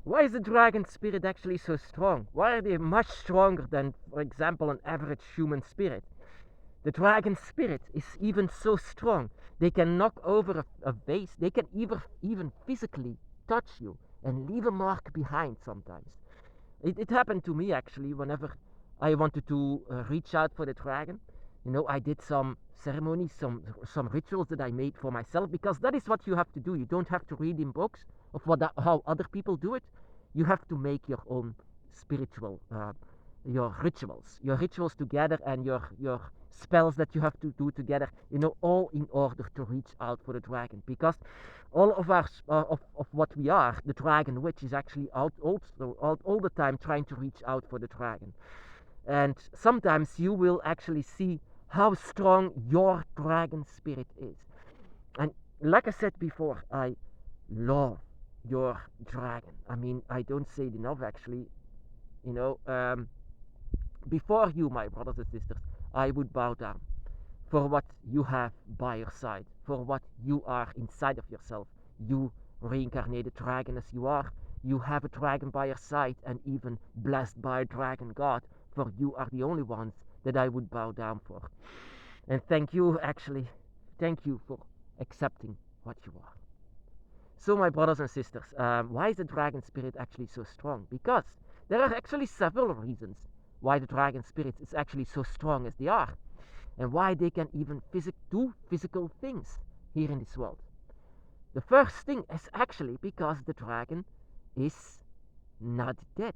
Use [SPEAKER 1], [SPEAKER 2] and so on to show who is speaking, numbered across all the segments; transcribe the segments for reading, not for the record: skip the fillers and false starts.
[SPEAKER 1] Why is the dragon spirit actually so strong? Why are they much stronger than, for example, an average human spirit? The dragon spirit is even so strong. They can knock over a vase. They can even physically touch you and leave a mark behind sometimes. It happened to me actually whenever I wanted to reach out for the dragon. I did some ceremonies, some rituals that I made for myself, because that is what you have to do. You don't have to read in books of how other people do it. You have to make your own spiritual your rituals together, and your spells that you have to do together, all in order to reach out for the dragon, because all of us of what we are, the dragon witch, is actually out also all the time trying to reach out for the dragon. And sometimes you will actually see how strong your dragon spirit is. And like I said before, I love your dragon. I mean, I don't say it enough actually. you know um, Before you, my brothers and sisters, I would bow down for what you have by your side, for what you are inside of yourself. You reincarnated dragon as you are, you have a dragon by your side, and even blessed by a dragon god, for you are the only ones that I would bow down for. And thank you, actually, thank you for accepting what you are. So, my brothers and sisters, why is the dragon spirit actually so strong? Because there are actually several reasons why the dragon spirit is actually so strong as they are, and why they can even do physical things here in this world. The first thing is actually because the dragon is not dead.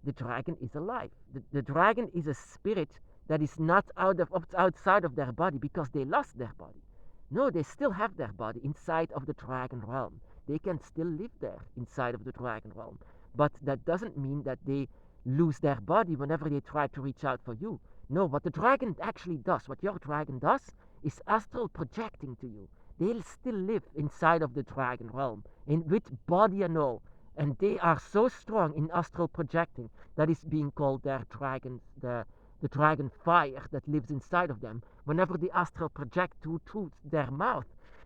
[SPEAKER 1] The dragon is alive. The dragon is a spirit that is not outside of their body because they lost their body. No, they still have their body inside of the dragon realm. They can still live there inside of the dragon realm. But that doesn't mean that they lose their body whenever they try to reach out for you. No, what the dragon actually does, what your dragon does, is astral projecting to you. They'll still live inside of the dragon realm, with body and all. And they are so strong in astral projecting that is being called their dragon, the dragon fire that lives inside of them. Whenever the astral project through their mouth,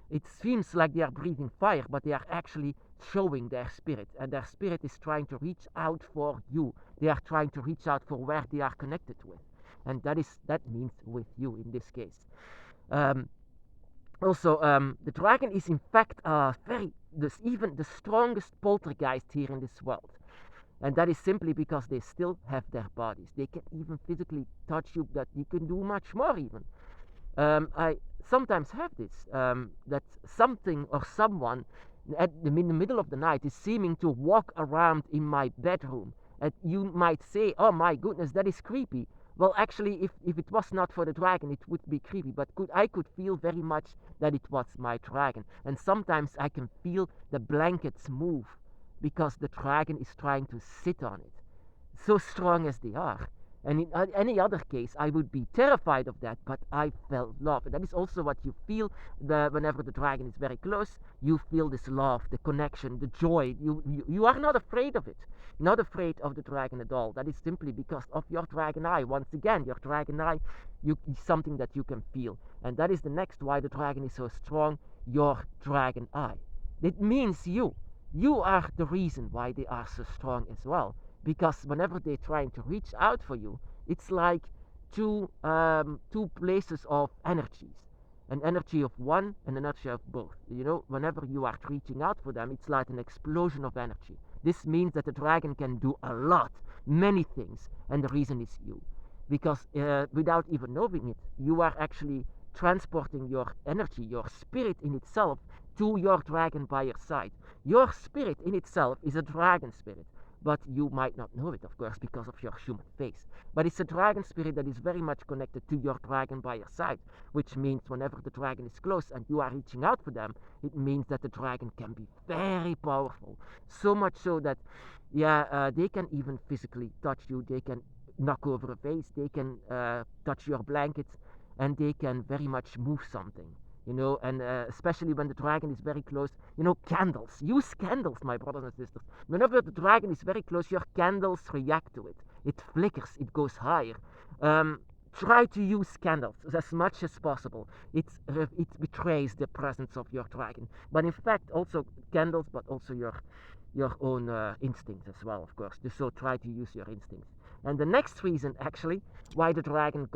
[SPEAKER 1] it seems like they are breathing fire, but they are actually showing their spirit, and their spirit is trying to reach out for you. They are trying to reach out for where they are connected with, and that means with you in this case. Um, the dragon is in fact even the strongest poltergeist here in this world, and that is simply because they still have their bodies. They can even physically touch you, that you can do much more even. I sometimes have this, that something or someone in the middle of the night is seeming to walk around in my bedroom. And you might say, oh my goodness, that is creepy. Well, actually, if it was not for the dragon, it would be creepy. But I could feel very much that it was my dragon. And sometimes I can feel the blankets move because the dragon is trying to sit on it. So strong as they are. And in any other case, I would be terrified of that, but I felt love. And that is also what you feel whenever the dragon is very close. You feel this love, the connection, the joy. You are not afraid of it, not afraid of the dragon at all. That is simply because of your dragon eye. Once again, your dragon eye is something that you can feel. And that is the next why the dragon is so strong, your dragon eye. It means you. You are the reason why they are so strong as well. Because whenever they're trying to reach out for you, it's like two places of energies, an energy of one and an energy of both. Whenever you are reaching out for them, it's like an explosion of energy. This means that the dragon can do a lot, many things, and the reason is you. Because without even knowing it, you are actually transporting your energy, your spirit in itself, to your dragon by your side. Your spirit in itself is a dragon spirit. But you might not know it, of course, because of your human face. But it's a dragon spirit that is very much connected to your dragon by your side, which means whenever the dragon is close and you are reaching out for them, it means that the dragon can be very powerful. So much so that, they can even physically touch you. They can knock over a vase. They can touch your blankets, and they can very much move something. And especially when the dragon is very close, candles. Use candles, my brothers and sisters. Whenever the dragon is very close, your candles react to it. It flickers, it goes higher. Try to use candles as much as possible. It betrays the presence of your dragon. But in fact, also candles, but also your own instincts as well, of course. So try to use your instincts. And the next reason, actually, why the dragon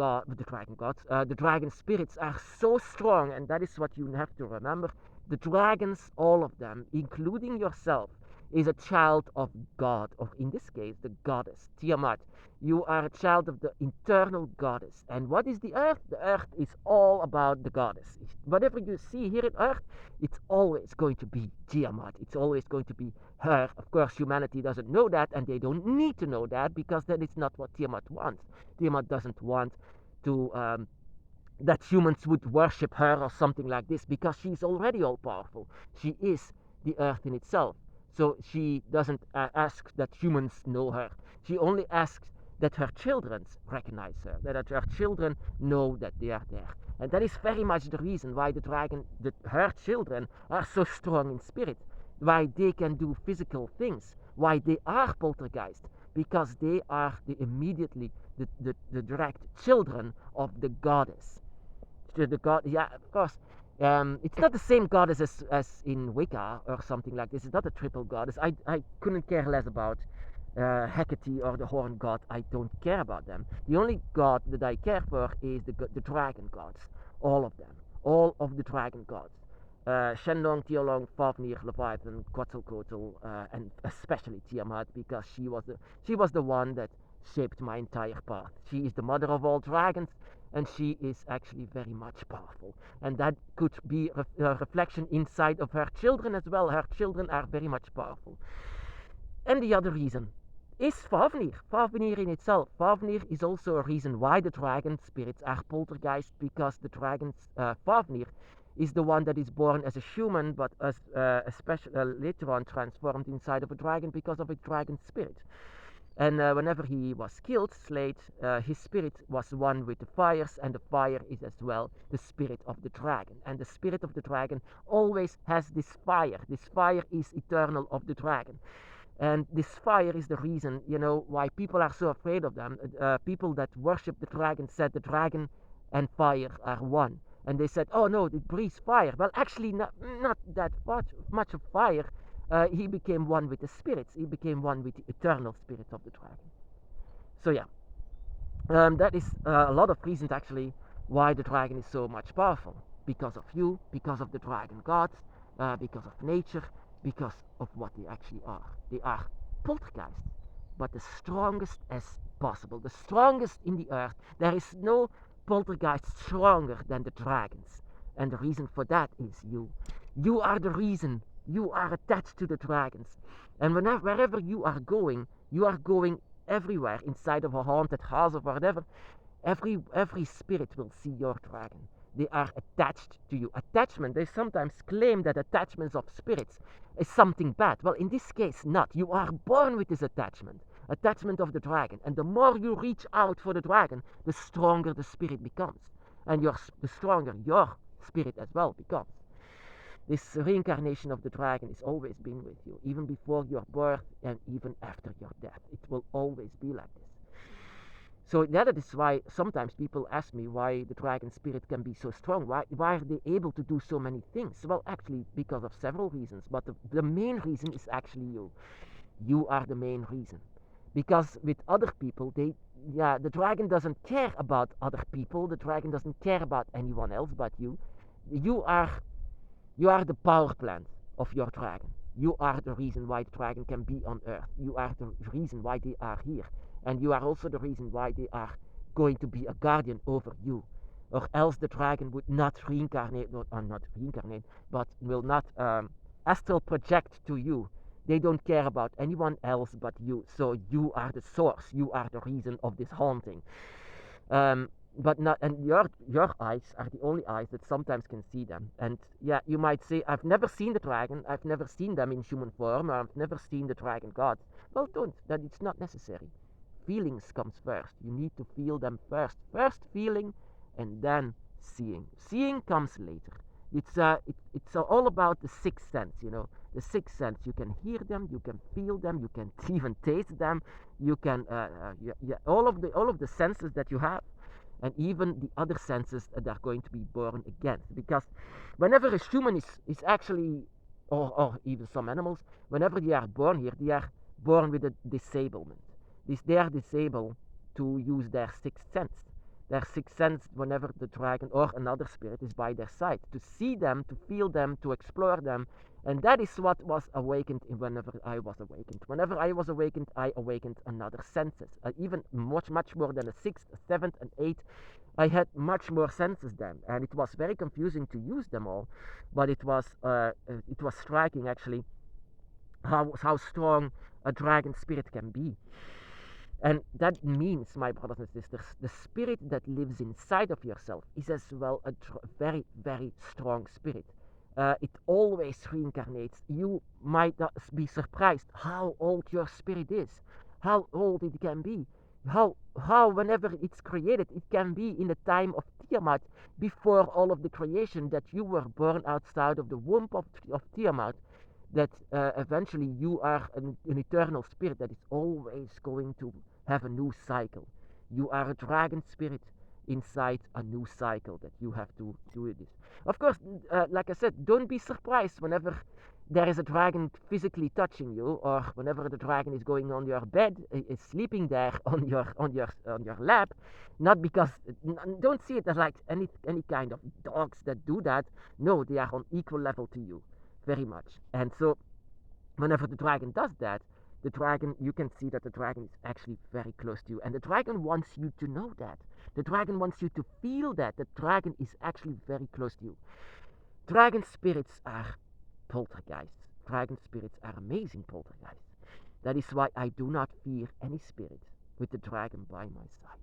[SPEAKER 1] spirits are so strong, and that is what you have to remember. The dragons, all of them, including yourself, is a child of God, or in this case, the goddess, Tiamat. You are a child of the eternal goddess. And what is the earth? The earth is all about the goddess. Whatever you see here on earth, it's always going to be Tiamat. It's always going to be her. Of course, humanity doesn't know that, and they don't need to know that, because that is not what Tiamat wants. Tiamat doesn't want to that humans would worship her or something like this, because she's already all powerful. She is the earth in itself. So she doesn't ask that humans know her. She only asks that her children recognize her, that her children know that they are there. And that is very much the reason why her children are so strong in spirit, why they can do physical things, why they are poltergeist, because they are immediately the direct children of the goddess. The god, yeah, of course. It's not the same goddess as in Wicca or something like this. It's not a triple goddess. I couldn't care less about Hecate or the Horn God. I don't care about them. The only god that I care for is the dragon gods. All of them. All of the dragon gods. Shenlong, Tialong, Fafnir, Leviathan, Quetzalcoatl, and especially Tiamat, because she was the one that shaped my entire path. She is the mother of all dragons, and she is actually very much powerful. And that could be a reflection inside of her children as well. Her children are very much powerful. And the other reason is Fafnir. Fafnir in itself. Fafnir is also a reason why the dragon spirits are poltergeist, because the dragon's Fafnir is the one that is born as a human, but as later on transformed inside of a dragon because of a dragon spirit. And whenever he was killed, slayed, his spirit was one with the fires, and the fire is as well the spirit of the dragon. And the spirit of the dragon always has this fire. This fire is eternal of the dragon. And this fire is the reason, why people are so afraid of them. People that worship the dragon said the dragon and fire are one. And they said, oh no, it breathes fire. Well, actually, not that much of fire. He became one with the spirits. He became one with the eternal spirit of the dragon. So yeah, that is a lot of reasons actually why the dragon is so much powerful. Because of you, because of the dragon gods, because of nature, because of what they actually are. They are poltergeists, but the strongest as possible. The strongest in the earth. There is no poltergeist stronger than the dragons. And the reason for that is you. You are the reason. You are attached to the dragons. And wherever you are going everywhere inside of a haunted house or whatever. Every spirit will see your dragon. They are attached to you. Attachment, they sometimes claim that attachments of spirits is something bad. Well, in this case, not. You are born with this attachment of the dragon. And the more you reach out for the dragon, the stronger the spirit becomes. And the stronger your spirit as well becomes. This reincarnation of the dragon has always been with you, even before your birth and even after your death. It will always be like this. So that is why sometimes people ask me why the dragon spirit can be so strong. Why are they able to do so many things? Well, actually, because of several reasons. But the main reason is actually you. You are the main reason. Because with other people, the dragon doesn't care about other people. The dragon doesn't care about anyone else but you. You are the power plant of your dragon. You are the reason why the dragon can be on Earth. You are the reason why they are here. And you are also the reason why they are going to be a guardian over you. Or else the dragon would not reincarnate, but will not astral project to you. They don't care about anyone else but you. So you are the source. You are the reason of this haunting. But not, and your eyes are the only eyes that sometimes can see them. And yeah, you might say, I've never seen the dragon, I've never seen them in human form, or I've never seen the dragon gods. Well, don't. That it's not necessary. Feelings comes first. You need to feel them first. First feeling, and then seeing. Seeing comes later. It's all about the sixth sense. The sixth sense. You can hear them, you can feel them, you can even taste them. You can all of the senses that you have. And even the other senses that are going to be born again. Because whenever a human is actually or even some animals, whenever they are born here, they are born with a disablement. They are disabled to use their sixth sense. Their sixth sense, whenever the dragon or another spirit is by their side, to see them, to feel them, to explore them. And that is what was awakened whenever I was awakened. Whenever I was awakened, I awakened another senses. Even much more than a sixth, a seventh, and eighth. I had much more senses then, and it was very confusing to use them all. But it was striking actually how strong a dragon spirit can be. And that means, my brothers and sisters, the spirit that lives inside of yourself is as well a very, very strong spirit. It always reincarnates. You might be surprised how old your spirit is, how old it can be, how whenever it's created, it can be in the time of Tiamat, before all of the creation, that you were born outside of the womb of Tiamat, that eventually you are an eternal spirit that is always going to have a new cycle. You are a dragon spirit inside a new cycle that you have to do this. Of course, like I said, don't be surprised whenever there is a dragon physically touching you, or whenever the dragon is going on your bed, is sleeping there on your lap. Not because, don't see it as like any kind of dogs that do that. No, they are on equal level to you, very much. And so, whenever the dragon does that, the dragon, you can see that the dragon is actually very close to you, and the dragon wants you to know that. The dragon wants you to feel that the dragon is actually very close to you. Dragon spirits are poltergeists. Dragon spirits are amazing poltergeists. That is why I do not fear any spirit with the dragon by my side.